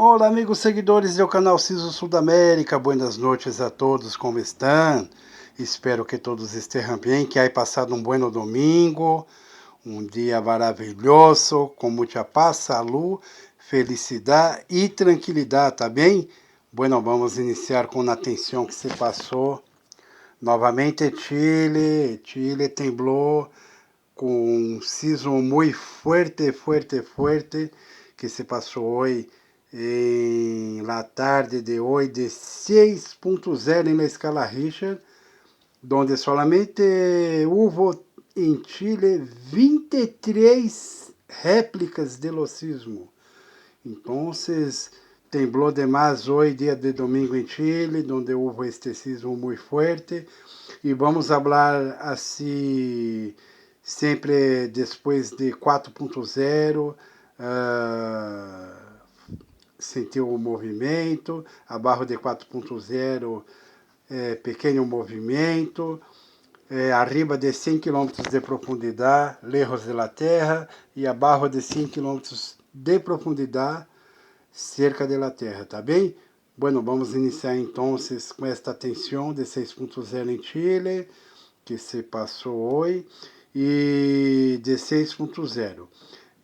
Olá, amigos seguidores do canal Ciso Sudamérica, buenas noites a todos, como estão? Espero que todos estejam bem, que hayan passado um bom domingo, um dia maravilhoso, com muita paz, saúde, felicidade e tranquilidade, tá bem? Bueno, vamos iniciar com a tensão que se passou. Novamente Chile temblou com um sismo muito fuerte, que se passou hoje em la tarde de hoje de 6.0 na escala Richter, donde solamente houve em Chile 23 réplicas de lo sismo. Então, temblou demais hoje, dia de domingo em Chile, onde houve este sismo muito forte. E vamos falar assim, sempre depois de 4.0, sentiu o movimento, abaixo de 4.0, pequeno movimento, arriba de 100 km de profundidade, lejos de la Terra, e abaixo de 100 km de profundidade, cerca de la Terra, tá bem? Bueno, vamos iniciar então com esta tensão de 6.0 em Chile, que se passou hoje, e de 6.0.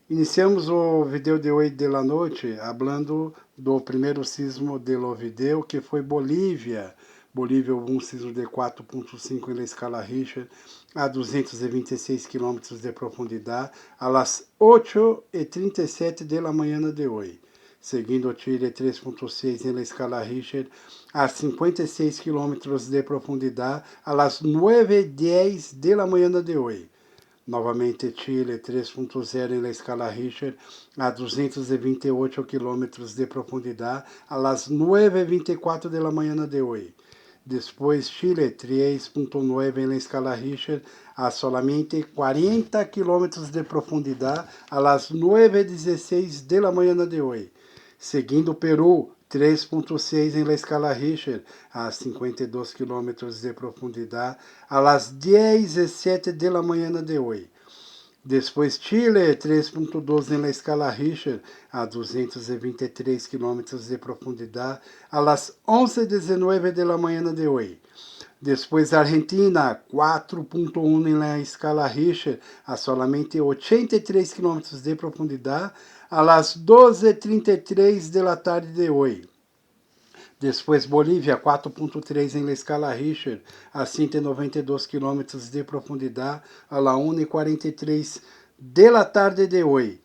Iniciamos o vídeo de hoje de la noite falando do primeiro sismo de lo vídeo, que foi Bolívia. Bolívia houve um sismo de 4.5 na escala Richter, a 226 km de profundidade, às 8h37 da manhã de hoje. Seguindo Chile 3.6 na escala Richter, a 56 km de profundidade, às 9h10 da manhã de hoje. Novamente Chile 3.0 na escala Richter, a 228 km de profundidade, às 9h24 da manhã de hoje. Depois Chile 3.9 na escala Richter, a solamente 40 km de profundidade, às 9h16 da manhã de hoje. Seguindo Peru 3.6 na escala Richter, a 52 km de profundidade, às 10h07 da manhã de hoje. Depois Chile 3.12 na escala Richter, a 223 km de profundidade, às 11h19 da manhã de hoje. Depois Argentina 4.1 na escala Richter, a solamente 83 km de profundidade, às 12h33 da tarde de hoje. Depois Bolívia 4.3 na escala Richter, a 192 km de profundidade, às 1h43 da tarde de hoje.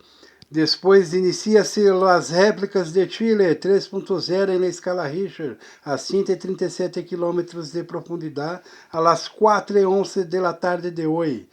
Depois inicia-se as réplicas de Chile 3.0 na escala Richter, a 137 km de profundidade, às 4h11 da tarde de hoje.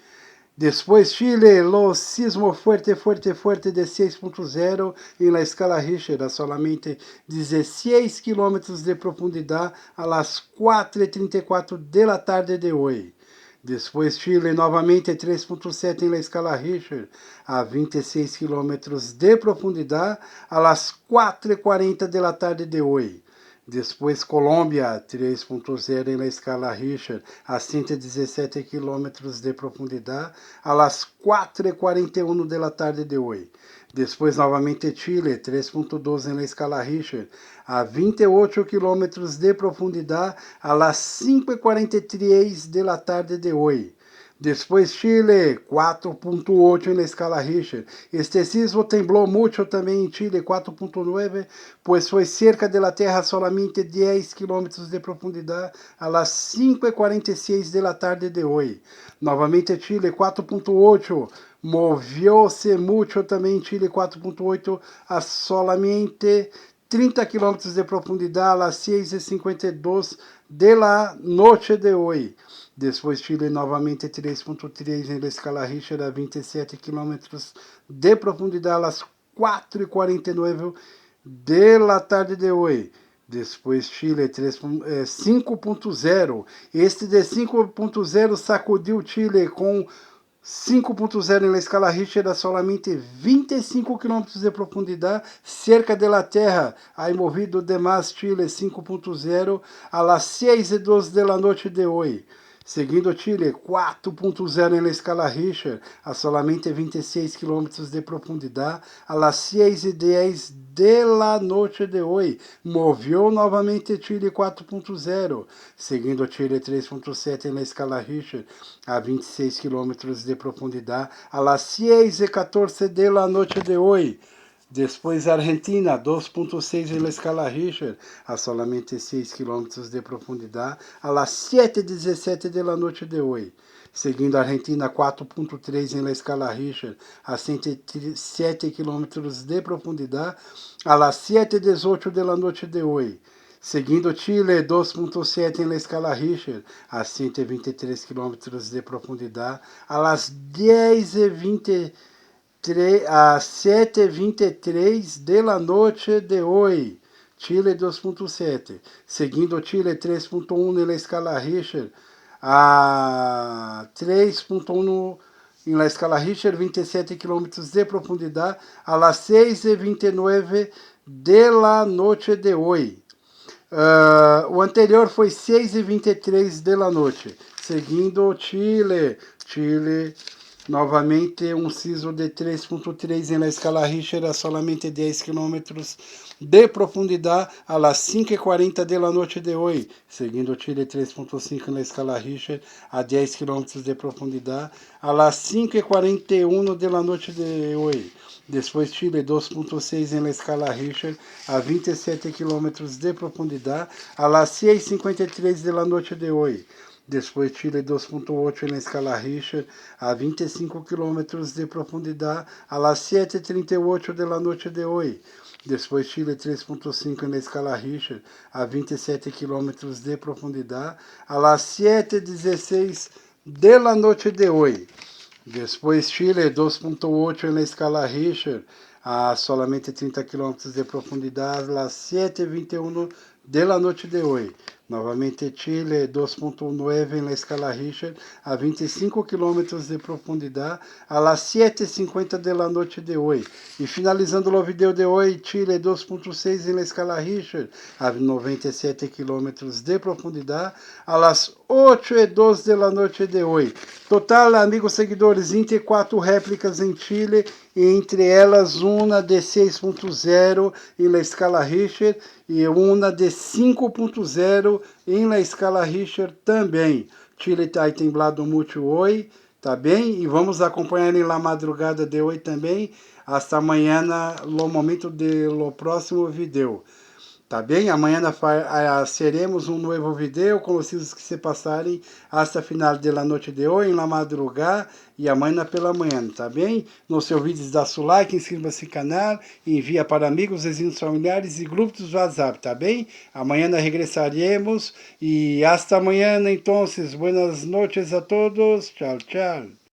Depois Chile, lo sismo fuerte de 6.0 em la escala Richter, a solamente 16 km de profundidade, às 4h34 da tarde de hoje. Depois Chile, novamente 3.7 em la escala Richter, a 26 km de profundidade, às 4h40 da tarde de hoje. Depois Colômbia 3.0 na escala Richter, a 117 km de profundidade, às 4h41 da tarde de hoje. Depois novamente Chile 3.12 na escala Richter, a 28 km de profundidade, às 5h43 da tarde de hoje. Depois Chile 4.8 na escala Richter. Este sismo temblou muito também em Chile 4.9, pois foi cerca da Terra solamente 10 km de profundidade, às 5h46 da tarde de hoje. Novamente Chile 4.8, movió-se muito também em Chile 4.8, a solamente 30 km de profundidade, às 6h52 da noite de hoje. Depois Chile novamente 3.3 na escala Richter, a 27 km de profundidade, às 4h49 da tarde de hoje. Depois Chile 5.0. Este de 5.0 sacudiu Chile com 5.0 na escala Richter, a solamente 25 km de profundidade, cerca da Terra, aí movido demais Chile 5.0, às 6h12 da noite de hoje. Seguindo Chile 4.0 na escala Richter, a solamente 26 km de profundidade, às 6h10 de la noche de hoy. Movió nuevamente Chile 4.0, seguindo Chile 3.7 en la escala Richter a 26 kilómetros de profundidad a las 6:14 de la noche de hoy. Depois Argentina, 2.6 en la escala Richter, a solamente 6 kilómetros de profundidade, a las 7:17 de la noche de hoy. Seguindo Argentina, 4.3 en la escala Richter, a 107 kilómetros de profundidade, a las 7:18 de la noche de hoy. Seguindo Chile, 2.7 en la escala Richter, a 123 kilómetros de profundidade, a las 10:20 a 7:23 de la noche de hoy. Chile 2.7. Seguindo Chile 3.1 na escala Richter, a 3.1 na escala Richter, 27 km de profundidade, a las 6:29 de la noche de hoy. O anterior foi 6:23 de la noche. Seguindo Chile, novamente um siso de 3.3 na escala Richter a solamente 10 km de profundidade a las 5:40 de la noche de hoy. Seguindo Chile 3.5 na escala Richter a 10 km de profundidade a las 5:41 de la noche de hoy. Depois Chile 2.6 na escala Richter a 27 km de profundidade a las 6:53 de la noche de hoy. Depois Chile 2.8 na escala Richter a 25 km de profundidade a las 7:38 de la noche de hoy. Depois Chile 3.5 na escala Richter a 27 km de profundidade a las 7:16 de la noche de hoy. Depois Chile 2.8 na escala Richter a solamente 30 km de profundidade a las 7:21 de la noche de hoy. Novamente Chile 2.9 na escala Richter a 25 km de profundidade a las 7:50 de la noche de hoy. E finalizando o vídeo de hoje, Chile 2.6 na escala Richter a 97 km de profundidade a las 8:02 de la noche de hoy. Total, amigos seguidores, 24 réplicas em Chile, e entre elas uma de 6.0 em la escala Richter e uma de 5.0 em la escala Richter também. Chile está temblado muito hoje, tá bem? E vamos acompanhar em la madrugada de hoje também, hasta amanhã no momento do próximo vídeo. Tá bem? Amanhã seremos um novo vídeo com os que se passarem hasta final da noite de hoje, na madrugada e amanhã pela manhã, tá bem? No seu vídeo dá seu like, inscreva-se no canal, envia para amigos, vizinhos, familiares e grupos do WhatsApp, tá bem? Amanhã regressaremos e hasta amanhã, então, buenas noches a todos, tchau, tchau.